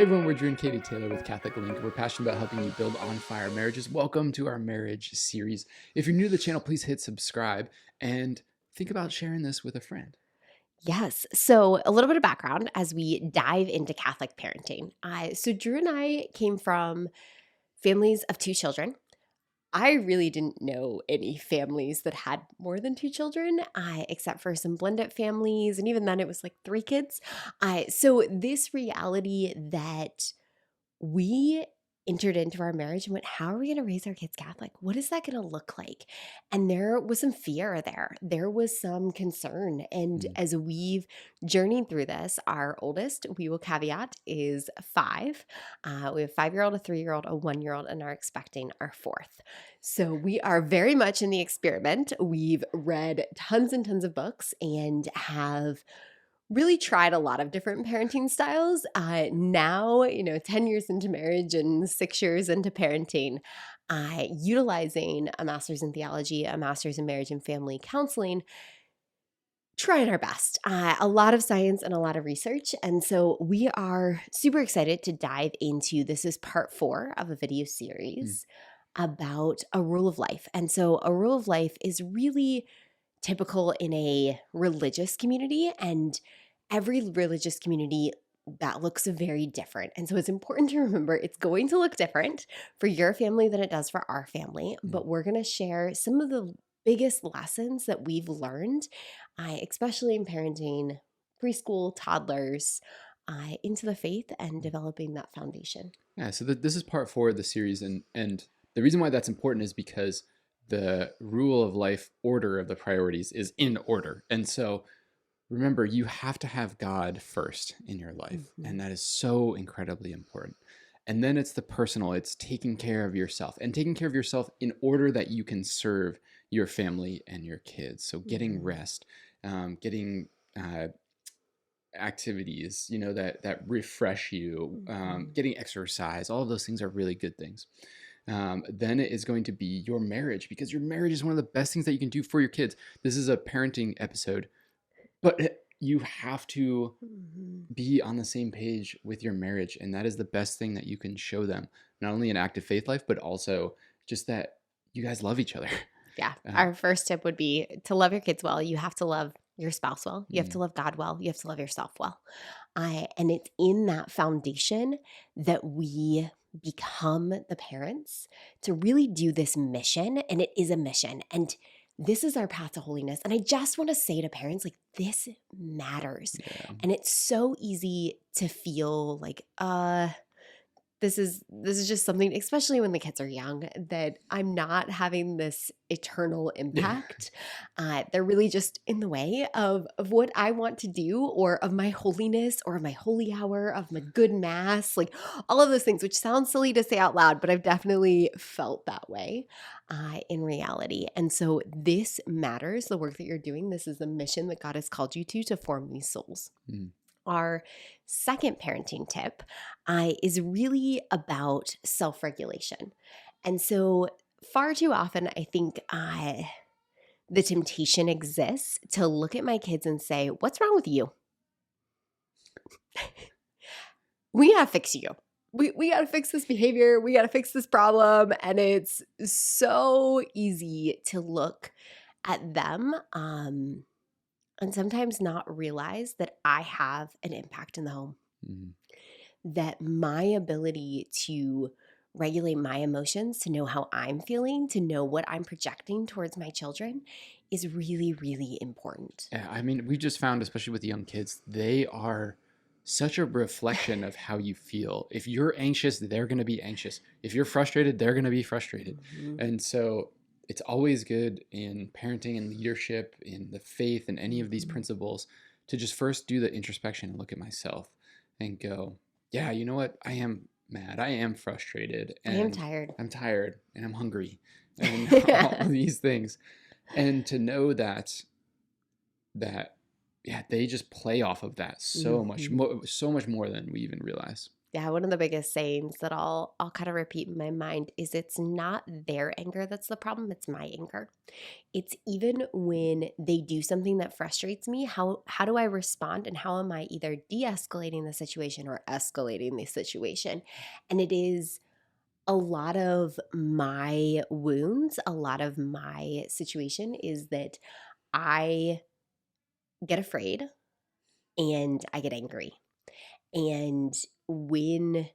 everyone, we're Drew and Katie Taylor with Catholic Link. We're passionate about helping you build on fire marriages. Welcome to our marriage series. If you're new to the channel, please hit subscribe and think about sharing this with a friend. Yes. So a little bit of background as we dive into Catholic parenting. So Drew and I came from families of 2 children. I really didn't know any families that had more than 2 children, except for some blended families. And even then it was like 3 kids. So this reality that we entered into our marriage and went, how are we going to raise our kids Catholic? What is that going to look like? And there was some fear there. There was some concern. And as we've journeyed through this, our oldest, we will caveat, is 5. We have a 5-year-old, a 3-year-old, a 1-year-old, and are expecting our 4th. So we are very much in the experiment. We've read tons and tons of books and have really tried a lot of different parenting styles. Now, 10 years into marriage and 6 years into parenting, utilizing a master's in theology, a master's in marriage and family counseling, trying our best. A lot of science and a lot of research. And so we are super excited to dive into, this is part 4 of a video series about a rule of life. And so a rule of life is really typical in a religious community, and every religious community that looks very different. And so it's important to remember it's going to look different for your family than it does for our family, but we're going to share some of the biggest lessons that we've learned, especially in parenting preschool, toddlers, into the faith and developing that foundation. Yeah, so this is part 4 of the series, and the reason why that's important is because the rule of life order of the priorities is in order. And so remember, you have to have God first in your life. And that is so incredibly important. And then it's the personal, it's taking care of yourself, and taking care of yourself in order that you can serve your family and your kids. So getting rest, getting activities, that refresh you, getting exercise, all of those things are really good things. Then it is going to be your marriage, because your marriage is one of the best things that you can do for your kids. This is a parenting episode, but you have to be on the same page with your marriage. And that is the best thing that you can show them, not only an active faith life, but also just that you guys love each other. Yeah. Our first tip would be to love your kids well. You have to love your spouse well. You have to love God well. You have to love yourself well. And it's in that foundation that we become the parents to really do this mission. And it is a mission. And this is our path to holiness. And I just want to say to parents, like, this matters. Yeah. And it's so easy to feel like, this is just something, especially when the kids are young, that I'm not having this eternal impact. They're really just in the way of what I want to do, or of my holiness, or of my holy hour, of my good mass, like all of those things, which sounds silly to say out loud, but I've definitely felt that way in reality. And so this matters, the work that you're doing. This is the mission that God has called you to form these souls. Our second parenting tip is really about self-regulation. And so far too often, I think the temptation exists to look at my kids and say, what's wrong with you? We got to fix you. We got to fix this behavior. We got to fix this problem. And it's so easy to look at them and sometimes not realize that I have an impact in the home. That my ability to regulate my emotions, to know how I'm feeling, to know what I'm projecting towards my children is really, really important. Yeah, I mean, we just found, especially with the young kids, they are such a reflection of how you feel. If you're anxious, they're going to be anxious. If you're frustrated, they're going to be frustrated. And so it's always good in parenting and leadership, in the faith and any of these principles, to just first do the introspection and look at myself and go, yeah, you know what? I am mad. I am frustrated. And I am tired. I'm tired and I'm hungry and all of these things. And to know that they just play off of that so much more than we even realize. Yeah, one of the biggest sayings that I'll kind of repeat in my mind is it's not their anger that's the problem, it's my anger. It's even when they do something that frustrates me, how do I respond and how am I either de-escalating the situation or escalating the situation? And it is a lot of my wounds, a lot of my situation is that I get afraid and I get angry. And when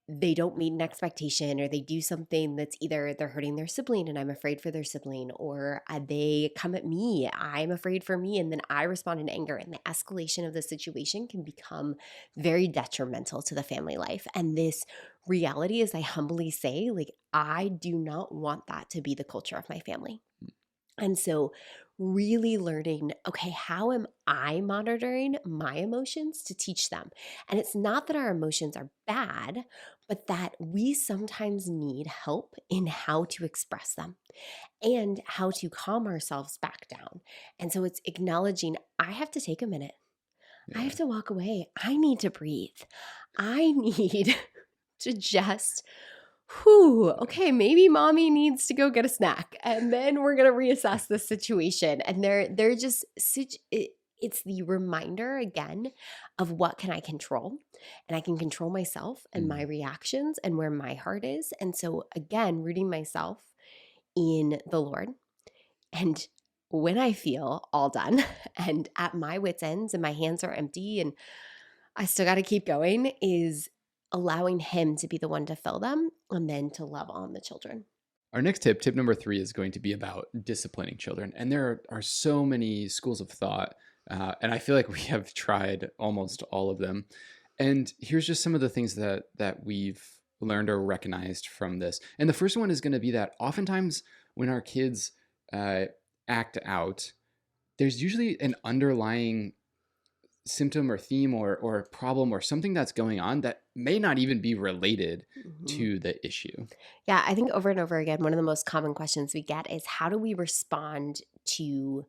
they don't meet an expectation or they do something that's either they're hurting their sibling and I'm afraid for their sibling, or they come at me, I'm afraid for me, and then I respond in anger, and the escalation of the situation can become very detrimental to the family life. And this reality is, I humbly say, like, I do not want that to be the culture of my family. And so, really learning, okay, how am I monitoring my emotions to teach them? And it's not that our emotions are bad, but that we sometimes need help in how to express them and how to calm ourselves back down. And so, it's acknowledging I have to take a minute, I have Yeah. to walk away, I need to breathe, I need to just whew, Yeah. okay, maybe mommy needs to go get a snack and then we're going to reassess the situation. And they're just it's the reminder again of what can I control? And I can control myself and my Mm. reactions and where my heart is. And so again, rooting myself in the Lord. And when I feel all done and at my wits' ends and my hands are empty and I still got to keep going, is allowing him to be the one to fill them and then to love on the children. Our next tip, tip number 3, is going to be about disciplining children. And there are so many schools of thought, and I feel like we have tried almost all of them. And here's just some of the things that we've learned or recognized from this. And the first one is going to be that oftentimes when our kids uh, act out, there's usually an underlying symptom or theme or problem or something that's going on that may not even be related Mhm. to the issue. Yeah, I think over and over again, one of the most common questions we get is how do we respond to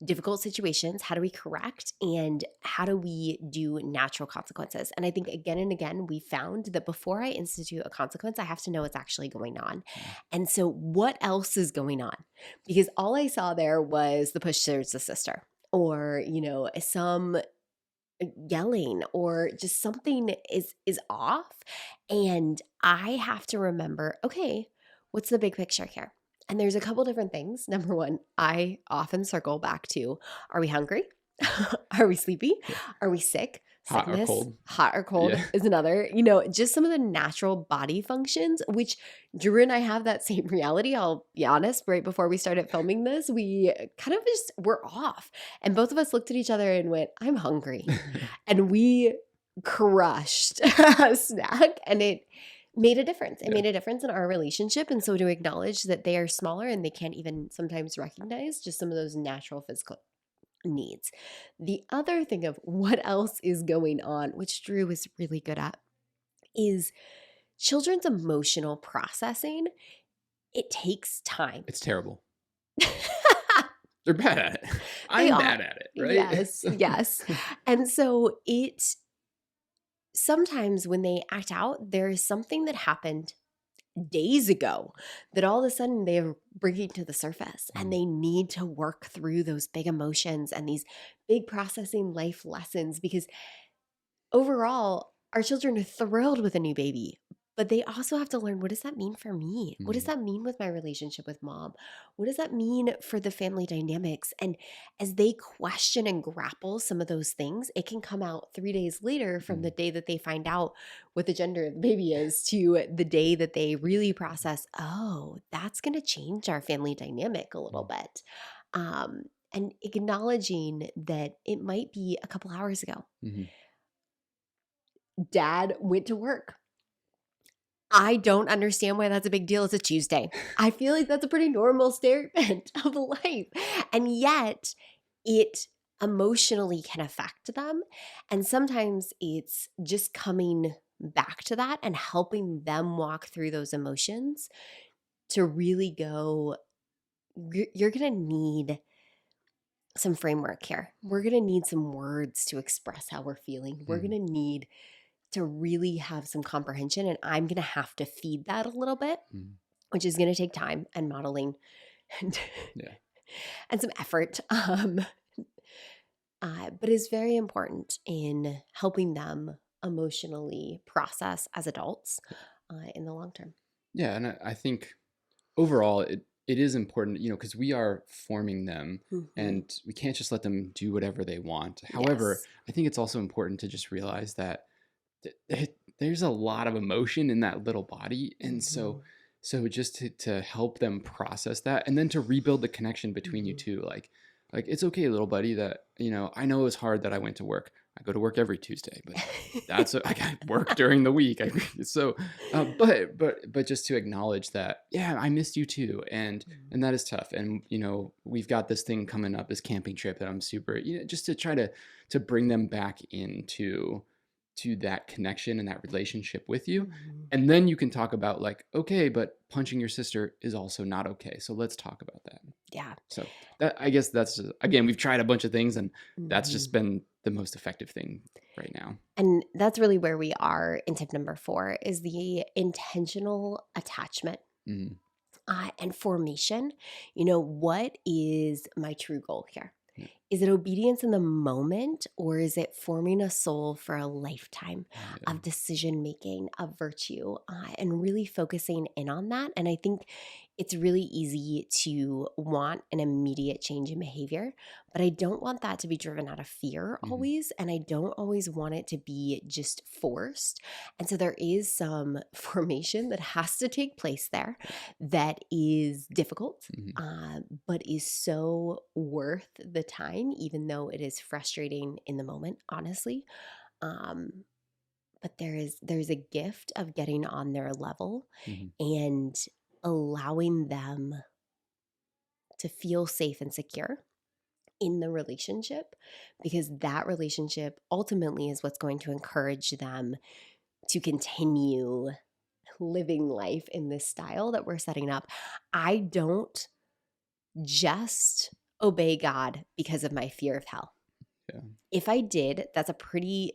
difficult situations? How do we correct? And how do we do natural consequences? And I think again and again, we found that before I institute a consequence, I have to know what's actually going on. Mm. And so, what else is going on? Because all I saw there was the push towards the sister, or, some yelling or just something is off, and I have to remember, okay, what's the big picture here? And there's a couple different things. Number one, I often circle back to, are we hungry? Are we sleepy? Yeah. Are we sick? Hot or Sickness, cold. hot or cold Yeah. is another. Just some of the natural body functions, which Drew and I have that same reality. I'll be honest, right before we started filming this, we kind of just were off. And both of us looked at each other and went, I'm hungry. And we crushed a snack, and it made a difference. It Yeah. made a difference in our relationship. And so to acknowledge that they are smaller and they can't even sometimes recognize just some of those natural physical needs. The other thing of what else is going on, which Drew is really good at, is children's emotional processing. It takes time. It's terrible. They're bad at it. They I'm are. bad at it, right? Yes, yes. And so sometimes when they act out, there is something that happened days ago that all of a sudden they're bringing to the surface, and Mm. they need to work through those big emotions and these big processing life lessons, because overall our children are thrilled with a new baby, but they also have to learn, what does that mean for me? What does Mm. that mean with my relationship with mom? What does that mean for the family dynamics? And as they question and grapple some of those things, it can come out 3 days later from the Mm. day that they find out what the gender of the baby is to the day that they really process, oh, that's going to change our family dynamic a little Mm. bit. And acknowledging that it might be a couple hours ago, Mhm. dad went to work. I don't understand why that's a big deal. It's a Tuesday. I feel like that's a pretty normal statement of life. And yet it emotionally can affect them. And sometimes it's just coming back to that and helping them walk through those emotions to really go, you're going to need some framework here. We're going to need some words to express how we're feeling. We're going Mm. to need to really have some comprehension, and I'm going to have to feed that a little bit, Mm. which is going to take time and modeling and, Yeah. and some effort. But is very important in helping them emotionally process as adults in the long term. Yeah. And I think overall, it is important, because we are forming them Mm-hmm. and we can't just let them do whatever they want. However, Yes. I think it's also important to just realize that there's a lot of emotion in that little body. And Mm-hmm. so just to help them process that and then to rebuild the connection between you Mm-hmm. two, like it's okay, little buddy, that, I know it was hard that I went to work. I go to work every Tuesday, but I got work during the week. So, but just to acknowledge that, yeah, I missed you too. And that is tough. And, we've got this thing coming up, this camping trip that I'm super, just to try to bring them back into to that connection and that relationship with you. Mhm. And then you can talk about like, okay, but punching your sister is also not okay. So let's talk about that. Yeah. So that, I guess that's again, we've tried a bunch of things and that's just Mhm. been the most effective thing right now. And that's really where we are in tip number 4 is the intentional attachment Mm, and formation. What is my true goal here? yeah, Is it obedience in the moment, or is it forming a soul for a lifetime yeah. of decision making, of virtue, and really focusing in on that? And I think it's really easy to want an immediate change in behavior, but I don't want that to be driven out of fear Mhm, always. And I don't always want it to be just forced. And so there is some formation that has to take place there that is difficult, mhm. but is so worth the time, even though it is frustrating in the moment, honestly. Um, but there's a gift of getting on their level Mhm. and allowing them to feel safe and secure in the relationship, because that relationship ultimately is what's going to encourage them to continue living life in this style that we're setting up. I don't just obey God because of my fear of hell. Yeah. If I did, that's a pretty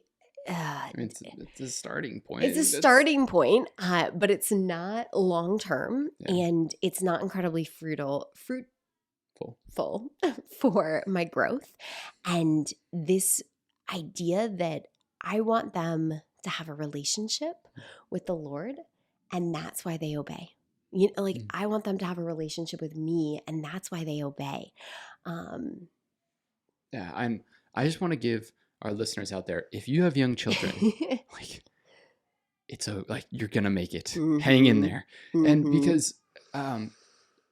I mean, it's a starting it's a point. That's starting point, but it's not long term, yeah, and it's not incredibly full. fruitful for my growth. And this idea that I want them to have a relationship with the Lord, and that's why they obey. Like Mm. I want them to have a relationship with me, and that's why they obey. Um, Yeah, I just want to give our listeners out there, if you have young children, like like you're gonna make it. Hang in mhm, there. And mhm. because um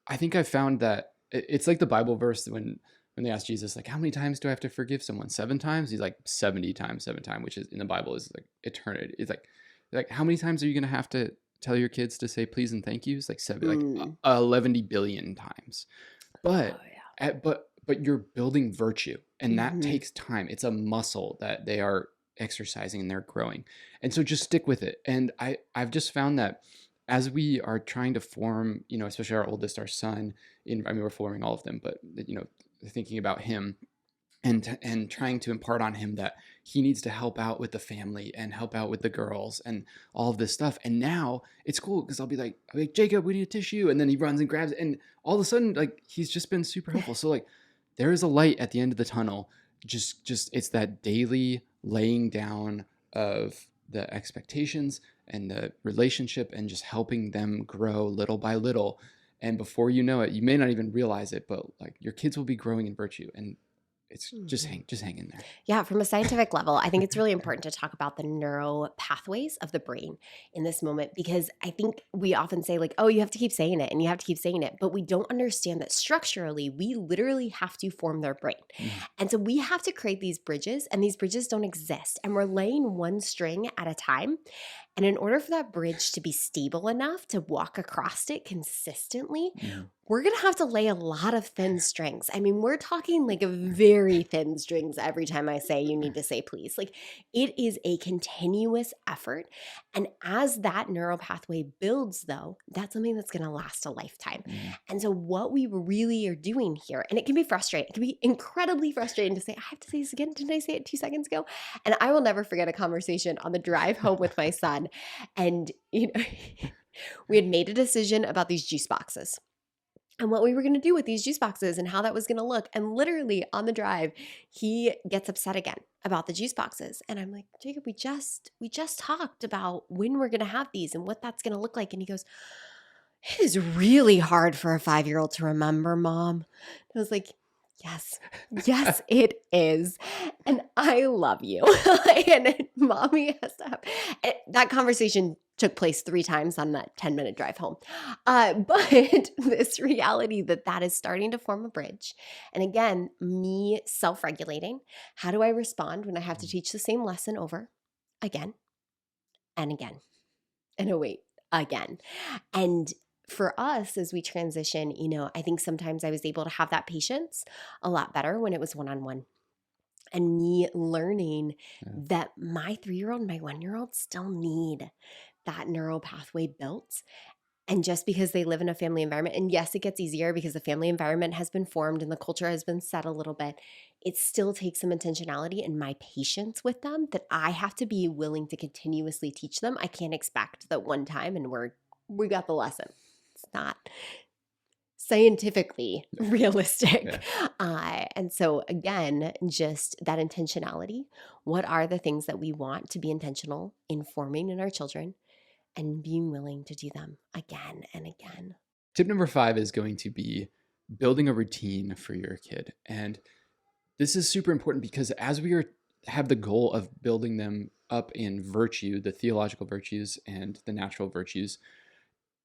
I think I found that it's like the Bible verse when they ask Jesus, like, how many times do I have to forgive someone? 7 times? He's like 70 times, 7 times, which is in the Bible is like eternity. It's like how many times are you gonna have to tell your kids to say please and thank yous? Like Mm. 11 billion times. Oh But yeah. but you're building virtue, and that Mhm. takes time. It's a muscle that they are exercising and they're growing. And so just stick with it. And I've just found that as we are trying to form, especially our oldest, our son, I mean we're forming all of them, but thinking about him and trying to impart on him that he needs to help out with the family and help out with the girls and all of this stuff. And now it's cool because I'll be like, Jacob, we need a tissue, and then he runs and grabs it, and all of a sudden, like, he's just been super helpful. So like, there is a light at the end of the tunnel. Just it's that daily laying down of the expectations and the relationship and just helping them grow little by little. And before you know it, you may not even realize it, but like your kids will be growing in virtue, and it's Mhm. just hang in there. Yeah, from a scientific level, I think it's really important to talk about the neural pathways of the brain in this moment, because I think we often say, like, oh, you have to keep saying it and you have to keep saying it. But we don't understand that structurally, we literally have to form their brain. Mhm. And so we have to create these bridges, and these bridges don't exist. And we're laying one string at a time. And in order for that bridge to be stable enough to walk across it consistently, Mhm. we're going to have to lay a lot of thin strings. I mean, we're talking like a very thin strings every time I say you need to say please. Like it is a continuous effort. And as that neural pathway builds, though, that's something that's going to last a lifetime. Mm. And so, what we really are doing here, and it can be frustrating, it can be incredibly frustrating to say, I have to say this again. Didn't I say it 2 seconds ago? And I will never forget a conversation on the drive home with my son. And, we had made a decision about these juice boxes and what we were going to do with these juice boxes and how that was going to look. And literally on the drive, he gets upset again about the juice boxes. And I'm like, Jacob, we just talked about when we're going to have these and what that's going to look like. And he goes, it is really hard for a 5-year-old to remember, Mom. I was like, yes, it is. And I love you. And mommy has to have that conversation took place 3 times on that 10-minute drive home. But this reality that is starting to form a bridge. And again, me self-regulating. How do I respond when I have to teach the same lesson over again and again? And oh, wait, again. And for us, as we transition, I think sometimes I was able to have that patience a lot better when it was one-on-one. And me learning that my 3-year-old and my 1-year-old still need that neural pathway built. And just because they live in a family environment, and yes, it gets easier because the family environment has been formed and the culture has been set a little bit, it still takes some intentionality and my patience with them that I have to be willing to continuously teach them. I can't expect that one time and we got the lesson. It's not scientifically realistic. And so again, just that intentionality. What are the things that we want to be intentional in forming in our children and being willing to do them again and again? Tip number 5 is going to be building a routine for your kid. And this is super important because as we have the goal of building them up in virtue, the theological virtues and the natural virtues,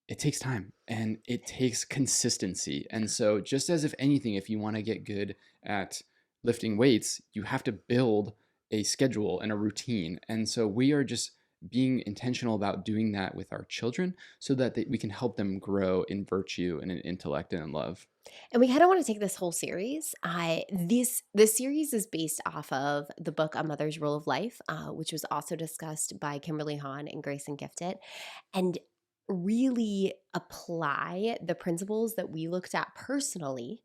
it takes time and it takes consistency. And so just as if anything, if you want to get good at lifting weights, you have to build a schedule and a routine. And so we are just being intentional about doing that with our children so that we can help them grow in virtue and in intellect and in love. And we kind of want to take this whole series. This series is based off of the book A Mother's Rule of Life, which was also discussed by Kimberly Hahn and Grace and Gifted, and really apply the principles that we looked at personally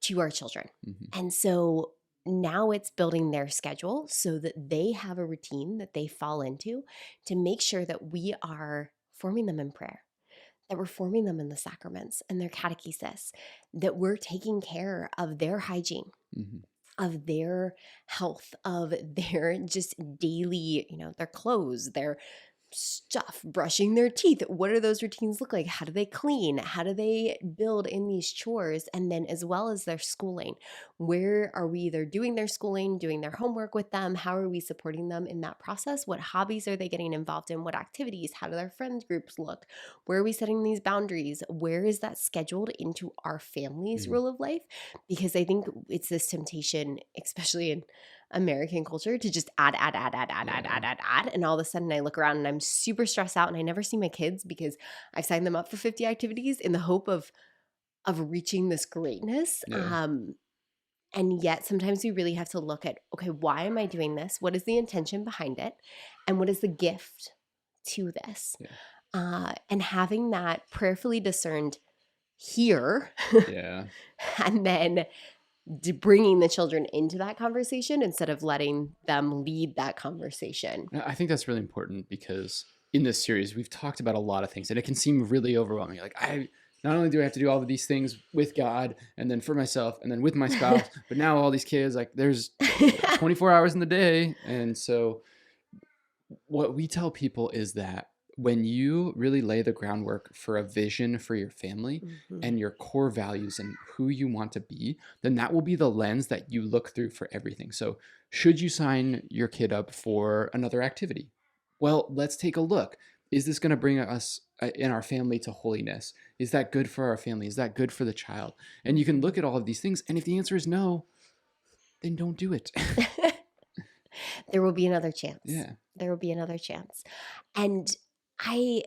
to our children. Mm-hmm. And so now it's building their schedule so that they have a routine that they fall into to make sure that we are forming them in prayer, that we're forming them in the sacraments and their catechesis, that we're taking care of their hygiene, of their health, of their just daily, their clothes, their stuff, brushing their teeth. What do those routines look like? How do they clean? How do they build in these chores? And then as well as their schooling, where are we either doing their schooling, doing their homework with them? How are we supporting them in that process? What hobbies are they getting involved in? What activities? How do their friends groups look? Where are we setting these boundaries? Where is that scheduled into our family's rule of life? Because I think it's this temptation, especially in American culture, to just add. And all of a sudden I look around and I'm super stressed out and I never see my kids because I've signed them up for 50 activities in the hope of reaching this greatness. And yet sometimes we really have to look at, okay, why am I doing this? What is the intention behind it? And what is the gift to this? And having that prayerfully discerned here and then bringing the children into that conversation instead of letting them lead that conversation. I think that's really important because in this series, we've talked about a lot of things and it can seem really overwhelming. Like not only do I have to do all of these things with God and then for myself and then with my spouse, but now all these kids, like there's 24 hours in the day. And so what we tell people is that when you really lay the groundwork for a vision for your family and your core values and who you want to be, then that will be the lens that you look through for everything. So should you sign your kid up for another activity? Well, let's take a look. Is this going to bring us in our family to holiness? Is that good for our family? Is that good for the child? And you can look at all of these things. And if the answer is no, then don't do it. There will be another chance. Yeah. There will be another chance. And I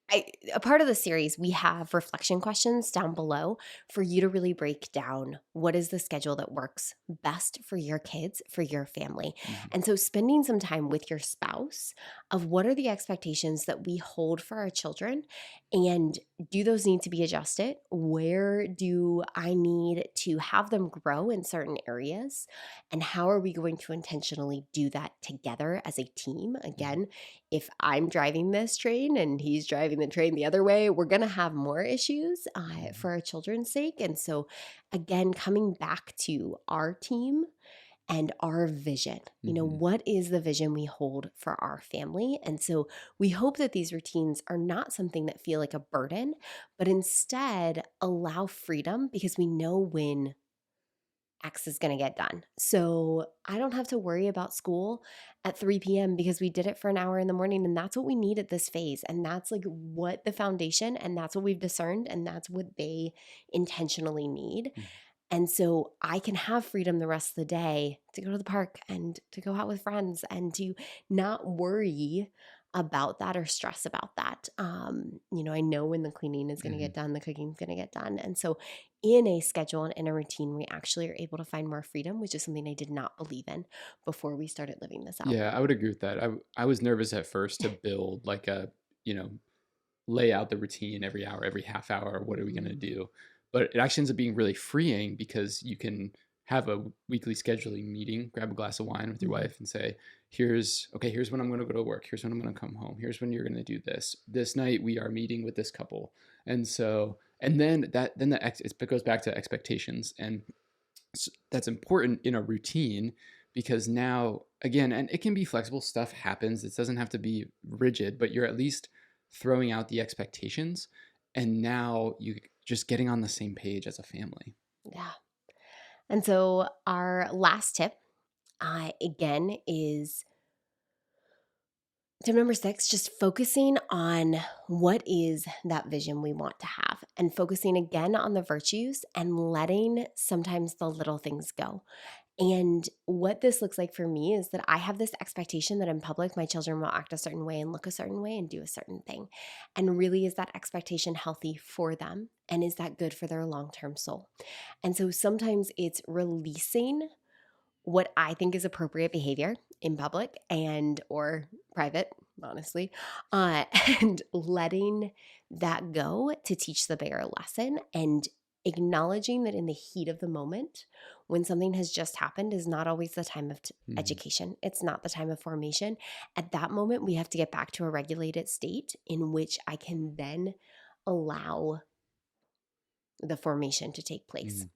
A part of the series, we have reflection questions down below for you to really break down what is the schedule that works best for your kids, for your family. Mhm. And so spending some time with your spouse of what are the expectations that we hold for our children, and do those need to be adjusted? Where do I need to have them grow in certain areas? And how are we going to intentionally do that together as a team? Mhm. Again, if I'm driving this train and he's driving the train the other way, we're going to have more issues Mhm. for our children's sake. And so, again, coming back to our team and our vision, Mhm. what is the vision we hold for our family? And so, we hope that these routines are not something that feel like a burden, but instead allow freedom because we know when X is going to get done. So I don't have to worry about school at 3 p.m. because we did it for an hour in the morning. And that's what we need at this phase. And that's like what the foundation, and that's what we've discerned, and that's what they intentionally need. Mhm. And so I can have freedom the rest of the day to go to the park and to go out with friends and to not worry about that or stress about that. I know when the cleaning is going to get Mhm. done, the cooking is going to get done. And so in a schedule and in a routine, we actually are able to find more freedom, which is something I did not believe in before we started living this out. Yeah, I would agree with that. I was nervous at first to build like a, you know, lay out the routine every hour, every half hour. What are we going to Mhm. do? But it actually ends up being really freeing because you can have a weekly scheduling meeting, grab a glass of wine with your Mhm. wife and say, here's when I'm going to go to work. Here's when I'm going to come home. Here's when you're going to do this. This night we are meeting with this couple. And so, and then it goes back to expectations. And that's important in a routine because now again, and it can be flexible, stuff happens, it doesn't have to be rigid, but you're at least throwing out the expectations, and now you just getting on the same page as a family. Yeah. And so our last tip, again, is tip number 6, just focusing on what is that vision we want to have and focusing again on the virtues and letting sometimes the little things go. And what this looks like for me is that I have this expectation that in public, my children will act a certain way and look a certain way and do a certain thing. And really, is that expectation healthy for them? And is that good for their long term soul? And so sometimes it's releasing what I think is appropriate behavior in public and or private, honestly, and letting that go to teach the bigger lesson and acknowledging that in the heat of the moment, when something has just happened, is not always the time of Mhm. education. It's not the time of formation. At that moment, we have to get back to a regulated state in which I can then allow the formation to take place. Mhm.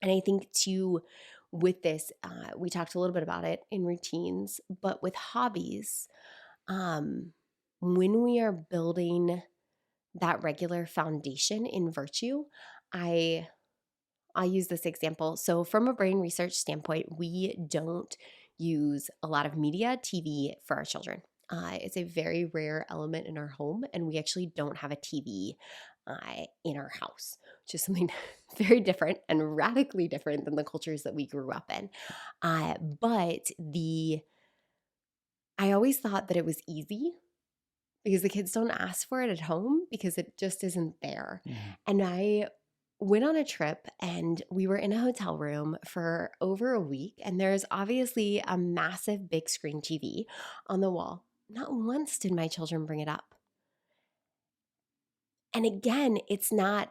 And I think too, with this, we talked a little bit about it in routines, but with hobbies, um, when we are building that regular foundation in virtue, I I'll use this example. So, from a brain research standpoint, we don't use a lot of media, TV for our children. It's a very rare element in our home, and we actually don't have a TV in our house, which is something very different and radically different than the cultures that we grew up in. But I always thought that it was easy because the kids don't ask for it at home because it just isn't there. Mhm. And I went on a trip and we were in a hotel room for over a week, and there's obviously a massive big screen TV on the wall. Not once did my children bring it up. And again,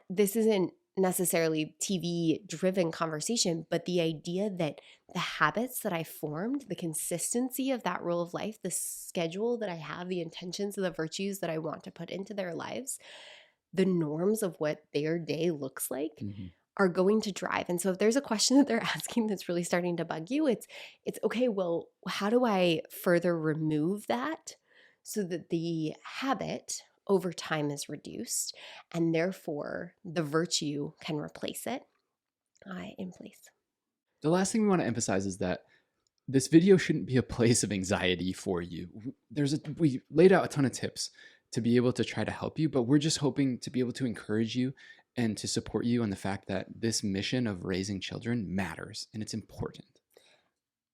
this isn't necessarily TV driven conversation, but the idea that the habits that I formed, the consistency of that rule of life, the schedule that I have, the intentions of the virtues that I want to put into their lives, the norms of what their day looks like Mhm. are going to drive. And so if there's a question that they're asking that's really starting to bug you, it's okay, well, how do I further remove that so that the habit over time is reduced and therefore the virtue can replace it in place. The last thing we want to emphasize is that this video shouldn't be a place of anxiety for you. We laid out a ton of tips to be able to try to help you, but we're just hoping to be able to encourage you and to support you on the fact that this mission of raising children matters and it's important.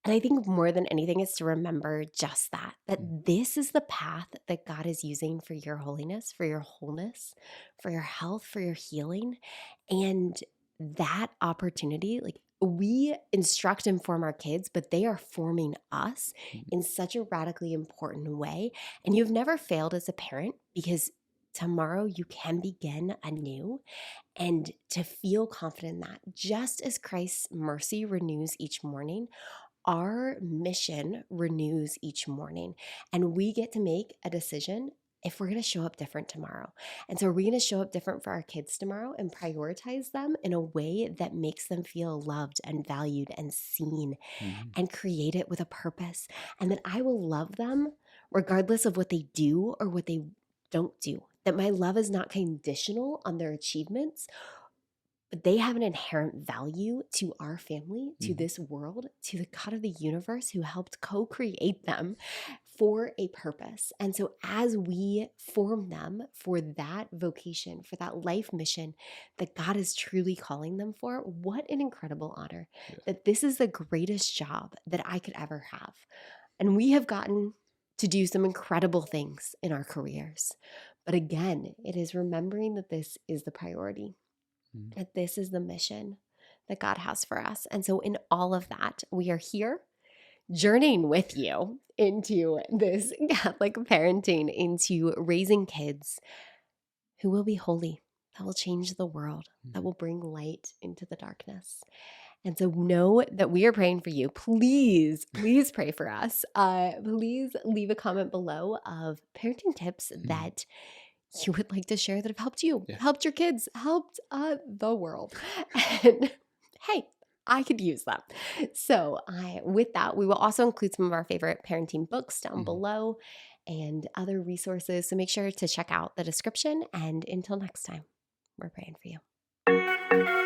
And I think more than anything is to remember just that Mm, this is the path that God is using for your holiness, for your wholeness, for your health, for your healing. And that opportunity, like we instruct and form our kids, but they are forming us mm, in such a radically important way. And you've never failed as a parent because tomorrow you can begin anew and to feel confident in that. Just as Christ's mercy renews each morning, our mission renews each morning, and we get to make a decision if we're going to show up different tomorrow. And so, we're going to show up different for our kids tomorrow and prioritize them in a way that makes them feel loved and valued and seen mm, and create it with a purpose. And that I will love them regardless of what they do or what they don't do. That my love is not conditional on their achievements, but they have an inherent value to our family, to mm, this world, to the God of the universe who helped co create them for a purpose. And so, as we form them for that vocation, for that life mission that God is truly calling them for, what an incredible honor yes. that this is the greatest job that I could ever have. And we have gotten to do some incredible things in our careers. But again, it is remembering that this is the priority, Mm, that this is the mission that God has for us. And so, in all of that, we are here journeying with you into this Catholic parenting, into raising kids who will be holy, that will change the world, that mm, will bring light into the darkness. And so know that we are praying for you. Please, please pray for us. Please leave a comment below of parenting tips mm, that you would like to share that have helped you, yeah. helped your kids, helped the world. And hey, I could use them. So, with that, we will also include some of our favorite parenting books down Mhm. below and other resources. So, make sure to check out the description. And until next time, we're praying for you.